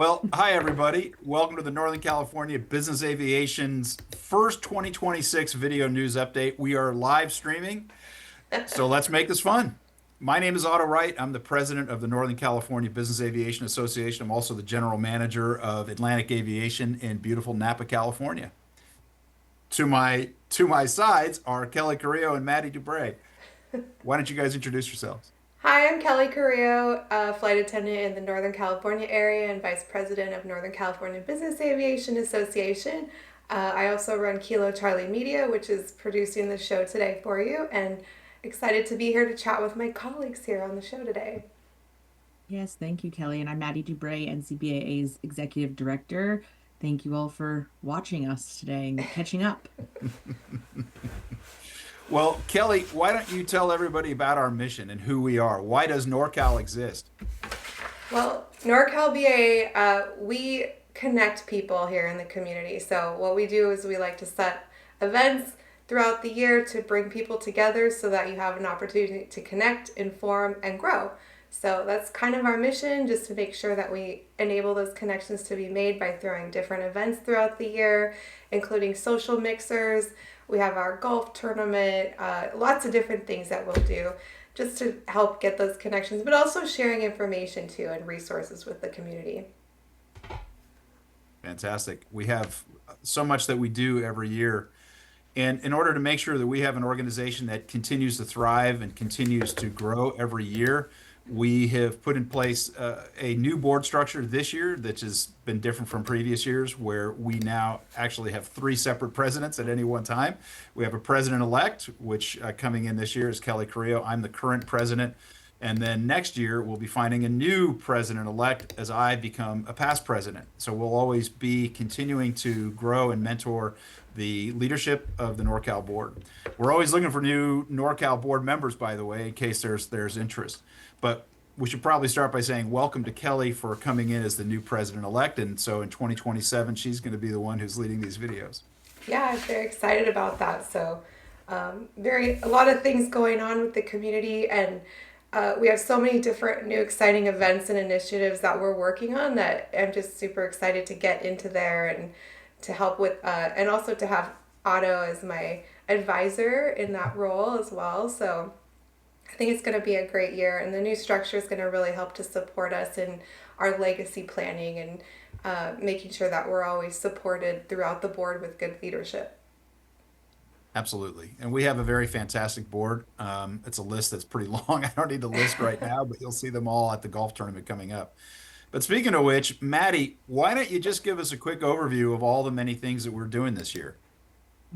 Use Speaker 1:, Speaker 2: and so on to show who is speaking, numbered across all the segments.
Speaker 1: Well, hi everybody. Welcome to the Northern California Business Aviation's first 2026 video news update. We are live streaming, so let's make this fun. My name is Otto Wright. I'm the president of the Northern California Business Aviation Association. I'm also the general manager of Atlantic Aviation in beautiful Napa, California. To my sides are Kelly Carrillo and Maddie DuBray. Why don't you guys introduce yourselves?
Speaker 2: Hi, I'm Kelly Carrillo, flight attendant in the Northern California area and vice president of Northern California Business Aviation Association. I also run Kilo Charlie Media, which is producing the show today for you, and excited to be here to chat with my colleagues here on the show today.
Speaker 3: Yes, thank you, Kelly. And I'm Maddie DuBray, NCBAA's Executive Director. Thank you all for watching us today and catching up.
Speaker 1: Well, Kelly, why don't you tell everybody about our mission and who we are? Why does NorCal exist?
Speaker 2: Well, NorCal BA, we connect people here in the community. So what we do is we like to set events throughout the year to bring people together so that you have an opportunity to connect, inform, and grow. So that's kind of our mission, just to make sure that we enable those connections to be made by throwing different events throughout the year, including social mixers. We have our golf tournament, lots of different things that we'll do just to help get those connections, but also sharing information too and resources with the community.
Speaker 1: Fantastic. We have so much that we do every year. And in order to make sure that we have an organization that continues to thrive and continues to grow every year, we have put in place a new board structure this year that has been different from previous years, where we now actually have three separate presidents at any one time. We have a president-elect, which coming in this year is Kelly Carrillo. I'm the current president. And then next year, we'll be finding a new president-elect as I become a past president. So we'll always be continuing to grow and mentor the leadership of the NorCal board. We're always looking for new NorCal board members, by the way, in case there's interest. But we should probably start by saying welcome to Kelly for coming in as the new president-elect. And so in 2027, she's going to be the one who's leading these videos.
Speaker 2: Yeah, I'm very excited about that. So, a lot of things going on with the community, and we have so many different new exciting events and initiatives that we're working on that I'm just super excited to get into there and to help with, and also to have Otto as my advisor in that role as well. So I think it's going to be a great year, and the new structure is going to really help to support us in our legacy planning and making sure that we're always supported throughout the board with good leadership.
Speaker 1: Absolutely. And we have a very fantastic board. It's a list that's pretty long. I don't need to list right now, but you'll see them all at the golf tournament coming up. But speaking of which, Maddie, why don't you just give us a quick overview of all the many things that we're doing this year?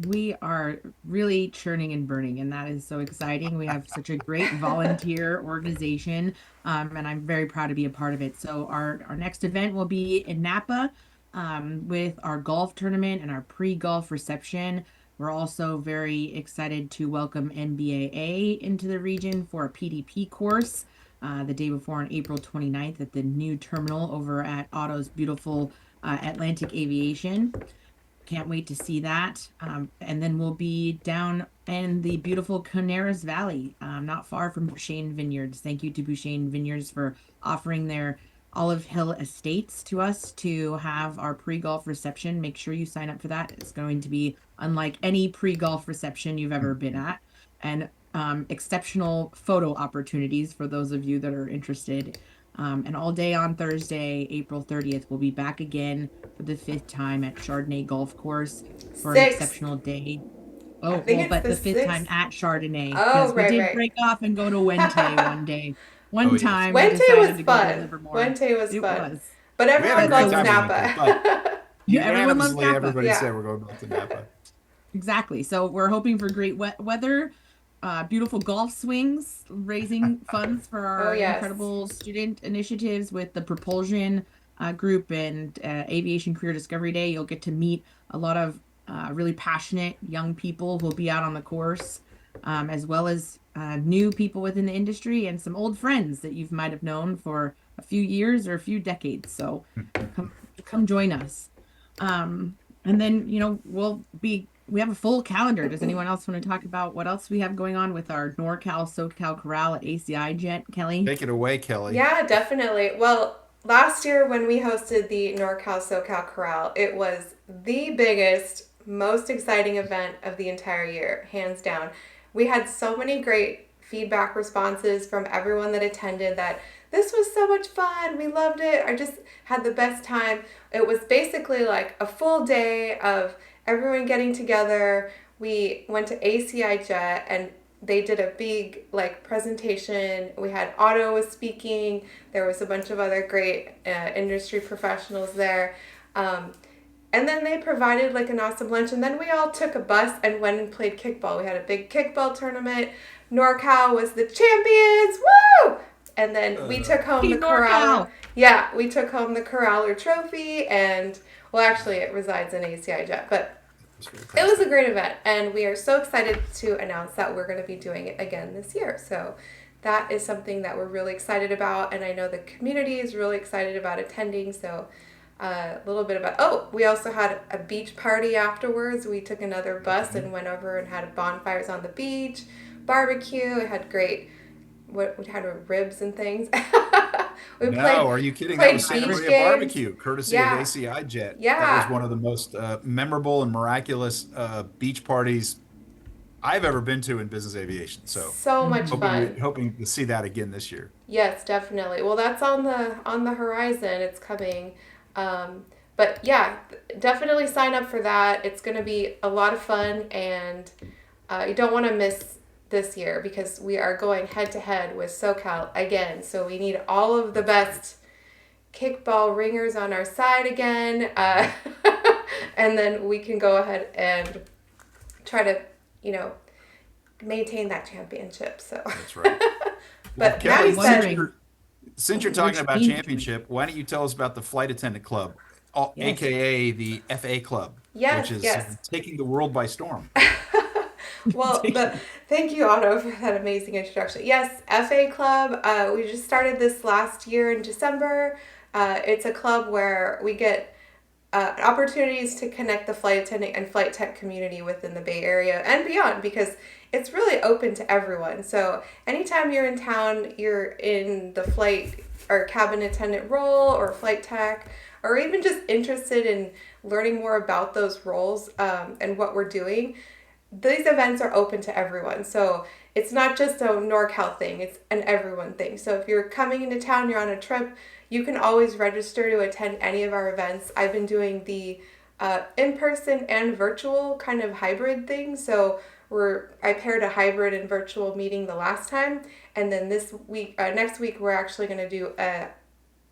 Speaker 3: We are really churning and burning, and that is so exciting. We have such a great volunteer organization, and I'm very proud to be a part of it. So our next event will be in Napa with our golf tournament and our pre-golf reception. We're also very excited to welcome NBAA into the region for a PDP course the day before on April 29th at the new terminal over at Otto's beautiful Atlantic Aviation. Can't wait to see that. And then we'll be down in the beautiful Canaris Valley, not far from Bouchane Vineyards. Thank you to Bouchane Vineyards for offering their Olive Hill Estates to us to have our pre-golf reception. Make sure you sign up for that. It's going to be unlike any pre-golf reception you've ever been at, and exceptional photo opportunities for those of you that are interested. And all day on Thursday, April 30th, we'll be back again for the fifth time at Chardonnay Golf Course for an
Speaker 2: Sixth.
Speaker 3: exceptional day.
Speaker 2: I
Speaker 3: Oh,
Speaker 2: think
Speaker 3: well,
Speaker 2: it's
Speaker 3: but
Speaker 2: the
Speaker 3: the fifth time
Speaker 2: sixth.
Speaker 3: at Chardonnay,
Speaker 2: Oh,
Speaker 3: because we
Speaker 2: right,
Speaker 3: did
Speaker 2: right.
Speaker 3: break off and go to Wente one day.
Speaker 1: Oh,
Speaker 3: One
Speaker 1: yes.
Speaker 3: time we
Speaker 2: Wente
Speaker 3: decided
Speaker 2: was
Speaker 3: to go to
Speaker 2: fun.
Speaker 3: Livermore.
Speaker 2: Wente was
Speaker 3: It
Speaker 2: fun.
Speaker 3: was.
Speaker 2: But
Speaker 1: We had a
Speaker 2: everyone
Speaker 3: But
Speaker 1: great
Speaker 3: so
Speaker 2: loves
Speaker 1: time in Wente, but
Speaker 2: Napa.
Speaker 3: everyone loves
Speaker 1: unanimously,
Speaker 3: Napa.
Speaker 1: everybody said
Speaker 2: Yeah.
Speaker 1: we're going back to Napa.
Speaker 3: Exactly. So we're hoping for great weather, beautiful golf swings, raising funds for
Speaker 2: Oh,
Speaker 3: our
Speaker 2: yes.
Speaker 3: incredible student initiatives with the Propulsion group and Aviation Career Discovery Day. You'll get to meet a lot of really passionate young people who'll be out on the course, as well as new people within the industry and some old friends that you might have known for a few years or a few decades. So come, come join us. And then, we have a full calendar. Does anyone else want to talk about what else we have going on with our NorCal, SoCal, Corral at ACI Jet, Kelly?
Speaker 1: Take it away, Kelly.
Speaker 2: Yeah, definitely. Well, last year when we hosted the NorCal SoCal Corral, it was the biggest, most exciting event of the entire year, hands down. We had so many great feedback responses from everyone that attended that this was so much fun. We loved it. I just had the best time. It was basically like a full day of everyone getting together. We went to ACI Jet and they did a big like presentation. We had Otto was speaking. There was a bunch of other great industry professionals there. And then they provided like an awesome lunch. And then we all took a bus and went and played kickball. We had a big kickball tournament. NorCal was the champions. Woo! And then we took home the Corral. Yeah, we took home the Corraller trophy. And well, actually, it resides in ACI Jet, but it was a great event. And we are so excited to announce that we're going to be doing it again this year. So that is something that we're really excited about. And I know the community is really excited about attending. So a little bit about, we also had a beach party afterwards. We took another bus and went over and had bonfires on the beach, barbecue. It had great, we had ribs and things.
Speaker 1: Are you kidding? That was Santa Maria Barbecue, courtesy of ACI Jet.
Speaker 2: Yeah.
Speaker 1: That was one of the most memorable and miraculous beach parties I've ever been to in business aviation.
Speaker 2: So much fun.
Speaker 1: Hoping to see that again this year.
Speaker 2: Yes, definitely. Well, that's on the horizon. It's coming. But yeah, definitely sign up for that. It's going to be a lot of fun, and you don't want to miss this year because we are going head to head with SoCal again. So we need all of the best kickball ringers on our side again. And then we can go ahead and try to, maintain that championship. So
Speaker 1: that's right.
Speaker 2: But
Speaker 1: Kelly,
Speaker 2: Maddie said,
Speaker 1: since you're talking about championship, why don't you tell us about the Flight Attendant Club, aka the FA Club, which is taking the world by storm.
Speaker 2: Well, thank you, Otto, for that amazing introduction. Yes, FA Club. We just started this last year in December. It's a club where we get opportunities to connect the flight attendant and flight tech community within the Bay Area and beyond, because it's really open to everyone. So anytime you're in town, you're in the flight or cabin attendant role or flight tech, or even just interested in learning more about those roles and what we're doing, these events are open to everyone. So it's not just a NorCal thing, it's an everyone thing. So if you're coming into town, you're on a trip, you can always register to attend any of our events. I've been doing the in-person and virtual kind of hybrid thing. So I paired a hybrid and virtual meeting the last time. And then next week, we're actually going to do a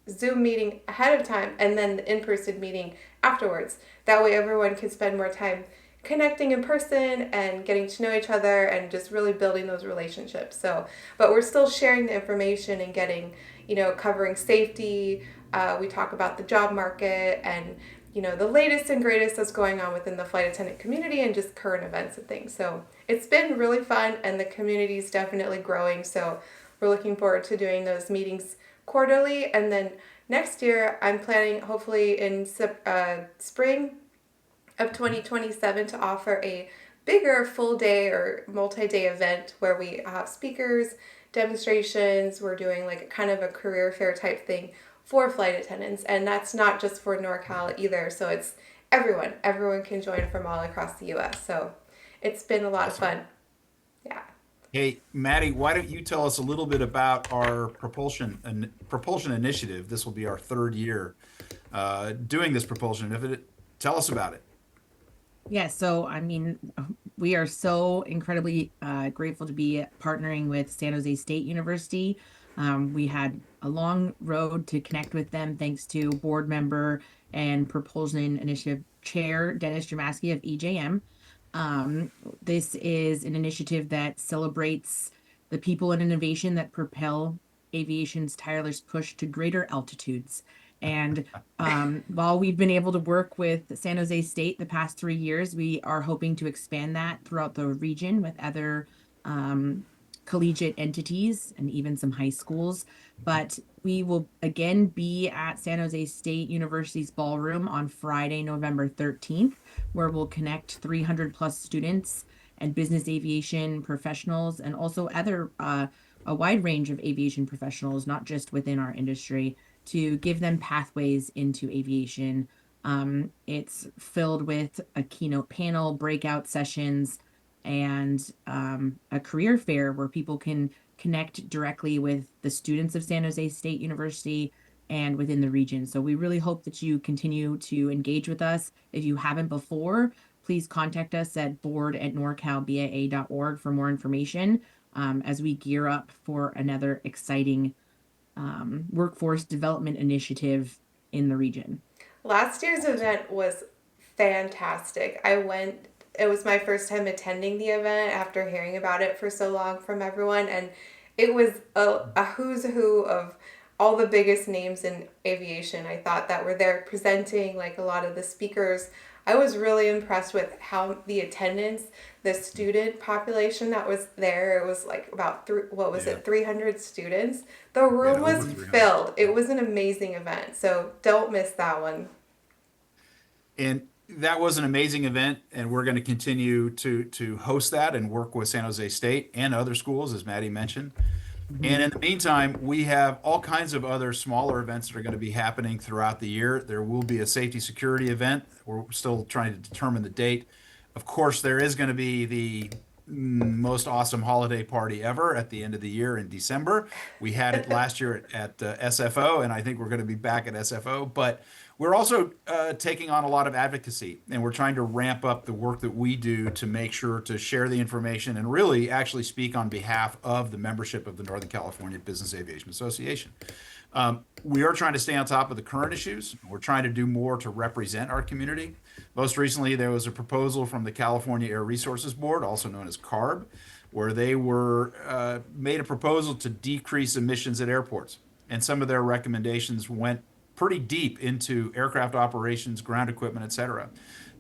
Speaker 2: Zoom meeting ahead of time and then the in-person meeting afterwards. That way everyone can spend more time connecting in person and getting to know each other and just really building those relationships. So, but we're still sharing the information and getting, covering safety. We talk about the job market and, the latest and greatest that's going on within the flight attendant community and just current events and things. So it's been really fun and the community is definitely growing. So we're looking forward to doing those meetings quarterly. And then next year, I'm planning hopefully in spring of 2027 to offer a bigger full day or multi-day event where we have speakers, demonstrations. We're doing like kind of a career fair type thing for flight attendants, and that's not just for NorCal either. So it's everyone can join from all across the US. So it's been a lot of fun. Yeah.
Speaker 1: Hey, Maddie, why don't you tell us a little bit about our propulsion initiative? This will be our third year doing this propulsion initiative. Tell us about it.
Speaker 3: Yeah, so we are so incredibly grateful to be partnering with San Jose State University. We had a long road to connect with them thanks to board member and Propulsion Initiative Chair Dennis Jamaski of EJM. This is an initiative that celebrates the people and innovation that propel aviation's tireless push to greater altitudes. And while we've been able to work with San Jose State the past 3 years, we are hoping to expand that throughout the region with other collegiate entities and even some high schools. But we will again be at San Jose State University's ballroom on Friday, November 13th, where we'll connect 300 plus students and business aviation professionals and also other a wide range of aviation professionals, not just within our industry. to give them pathways into aviation. It's filled with a keynote panel, breakout sessions, and a career fair where people can connect directly with the students of San Jose State University and within the region. So we really hope that you continue to engage with us. If you haven't before, please contact us at board@norcalbaa.org for more information as we gear up for another exciting workforce development initiative in the region.
Speaker 2: Last year's event was fantastic. I went, it was my first time attending the event after hearing about it for so long from everyone, and it was a who's who of all the biggest names in aviation. I thought that were there presenting, like a lot of the speakers. I was really impressed with how the attendance, the student population that was there. It was like about 300 students. The room was filled. It was an amazing event. So don't miss that one.
Speaker 1: And that was an amazing event, and we're going to continue to host that and work with San Jose State and other schools, as Maddie mentioned. And in the meantime, we have all kinds of other smaller events that are going to be happening throughout the year. There will be a safety security event. We're still trying to determine the date. Of course, there is going to be the most awesome holiday party ever at the end of the year in December. We had it last year at SFO, and I think we're going to be back at SFO. But we're also taking on a lot of advocacy, and we're trying to ramp up the work that we do to make sure to share the information and really actually speak on behalf of the membership of the Northern California Business Aviation Association. We are trying to stay on top of the current issues. We're trying to do more to represent our community. Most recently, there was a proposal from the California Air Resources Board, also known as CARB, where they were made a proposal to decrease emissions at airports. And some of their recommendations went pretty deep into aircraft operations, ground equipment, et cetera.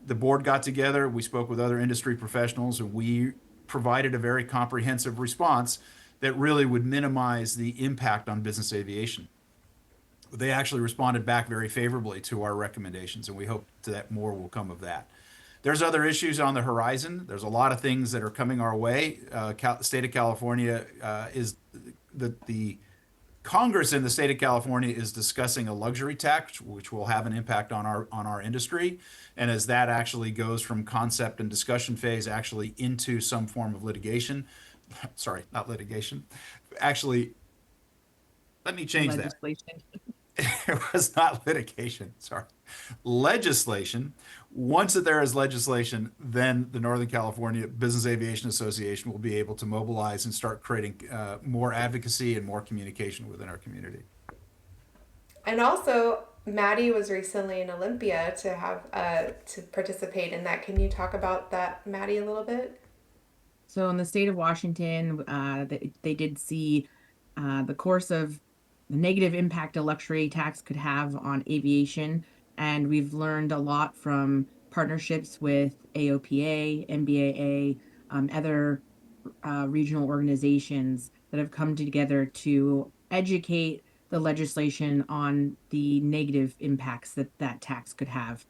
Speaker 1: The board got together, we spoke with other industry professionals, and we provided a very comprehensive response that really would minimize the impact on business aviation. They actually responded back very favorably to our recommendations, and we hope that more will come of that. There's other issues on the horizon. There's a lot of things that are coming our way. State of California is the Congress in the state of California is discussing a luxury tax, which will have an impact on our industry. And as that actually goes from concept and discussion phase actually into some form of litigation, sorry, not litigation, actually, let me change that. It was not litigation, sorry. Legislation. Once that there is legislation, then the Northern California Business Aviation Association will be able to mobilize and start creating more advocacy and more communication within our community.
Speaker 2: And also, Maddie was recently in Olympia to have to participate in that. Can you talk about that, Maddie, a little bit?
Speaker 3: So in the state of Washington, they did see the course of the negative impact a luxury tax could have on aviation. And we've learned a lot from partnerships with AOPA, NBAA, other regional organizations that have come together to educate the legislation on the negative impacts that that tax could have.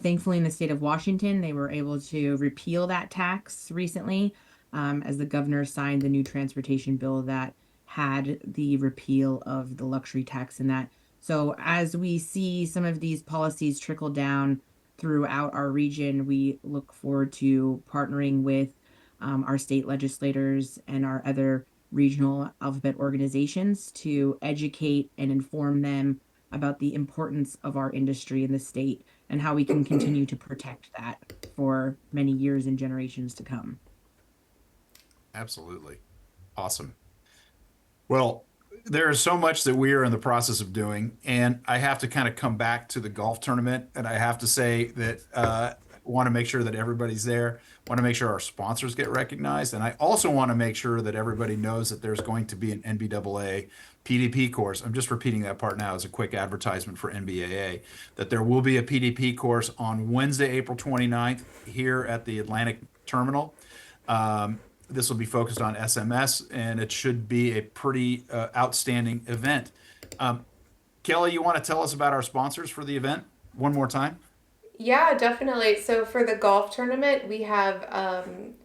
Speaker 3: Thankfully, in the state of Washington, they were able to repeal that tax recently as the governor signed the new transportation bill that had the repeal of the luxury tax in that. So as we see some of these policies trickle down throughout our region, we look forward to partnering with our state legislators and our other regional alphabet organizations to educate and inform them about the importance of our industry in the state and how we can continue to protect that for many years and generations to come.
Speaker 1: Absolutely. Awesome. Well, there is so much that we are in the process of doing, and I have to kind of come back to the golf tournament, and I have to say that want to make sure that everybody's there, want to make sure our sponsors get recognized, and I also want to make sure that everybody knows that there's going to be an NBAA PDP course. I'm just repeating that part now as a quick advertisement for NBAA, that there will be a PDP course on Wednesday, April 29th here at the Atlantic Terminal. This will be focused on SMS, and it should be a pretty outstanding event. Kelly, you want to tell us about our sponsors for the event one more time?
Speaker 2: Yeah, definitely. So for the golf tournament, we have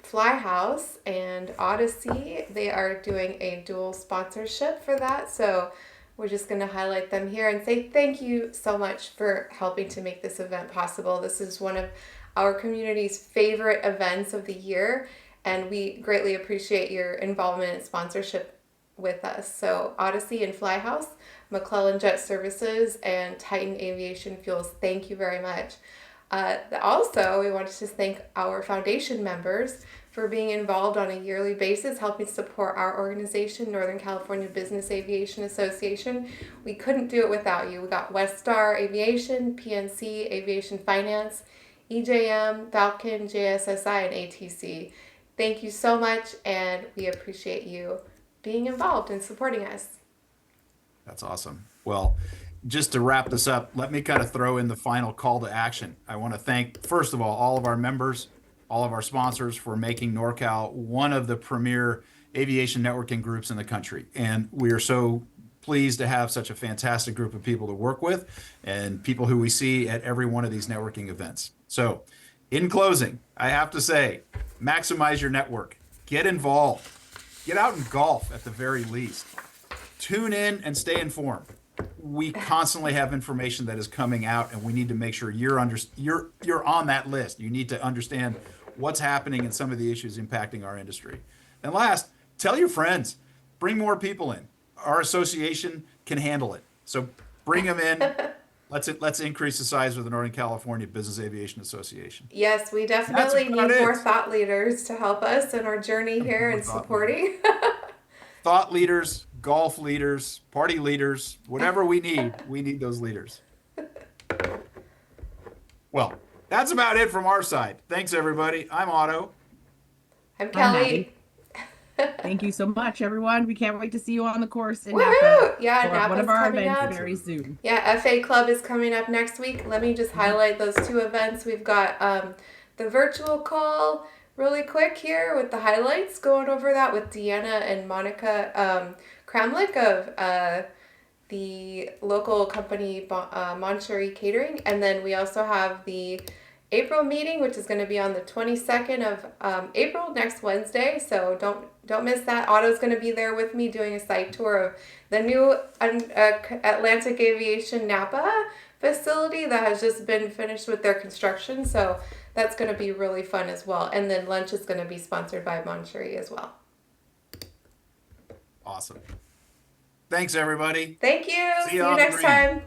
Speaker 2: Fly House and Odyssey. They are doing a dual sponsorship for that. So we're just going to highlight them here and say thank you so much for helping to make this event possible. This is one of our community's favorite events of the year, and we greatly appreciate your involvement and sponsorship with us. So Odyssey and Flyhouse, McClellan Jet Services, and Titan Aviation Fuels, thank you very much. Also, we wanted to thank our foundation members for being involved on a yearly basis, helping support our organization, Northern California Business Aviation Association. We couldn't do it without you. We got Westar Aviation, PNC Aviation Finance, EJM, Falcon, JSSI, and ATC. Thank you so much, and we appreciate you being involved and supporting us.
Speaker 1: That's awesome. Well, just to wrap this up, let me kind of throw in the final call to action. I want to thank, first of all of our members, all of our sponsors for making NorCal one of the premier aviation networking groups in the country. And we are so pleased to have such a fantastic group of people to work with and people who we see at every one of these networking events. So in closing, I have to say, maximize your network, get involved, get out and golf at the very least. Tune in and stay informed. We constantly have information that is coming out, and we need to make sure you're on that list. You need to understand what's happening and some of the issues impacting our industry. And last, tell your friends, bring more people in. Our association can handle it. So bring them in. Let's increase the size of the Northern California Business Aviation Association.
Speaker 2: Yes, we definitely need more thought leaders to help us in our journey here and supporting.
Speaker 1: Thought leaders, golf leaders, party leaders, whatever we need those leaders. Well, that's about it from our side. Thanks, everybody. I'm Otto.
Speaker 2: I'm Kelly.
Speaker 3: Thank you so much, everyone. We can't wait to see you on the course in
Speaker 2: Woohoo!
Speaker 3: Napa.
Speaker 2: Yeah,
Speaker 3: Or
Speaker 2: Napa's
Speaker 3: one of our
Speaker 2: coming
Speaker 3: events
Speaker 2: up
Speaker 3: very soon.
Speaker 2: Yeah, FA Club is coming up next week. Let me just highlight those two events. We've got the virtual call really quick here with the highlights, going over that with Deanna and Monica Kramlik of the local company Moncherie Catering. And then we also have the April meeting, which is going to be on the 22nd of April, next Wednesday. So don't miss that. Otto's going to be there with me doing a site tour of the new Atlantic Aviation Napa facility that has just been finished with their construction. So that's going to be really fun as well. And then lunch is going to be sponsored by Moncherie as well.
Speaker 1: Awesome. Thanks, everybody.
Speaker 2: Thank you. See you
Speaker 1: on the
Speaker 2: next
Speaker 1: green.
Speaker 2: time.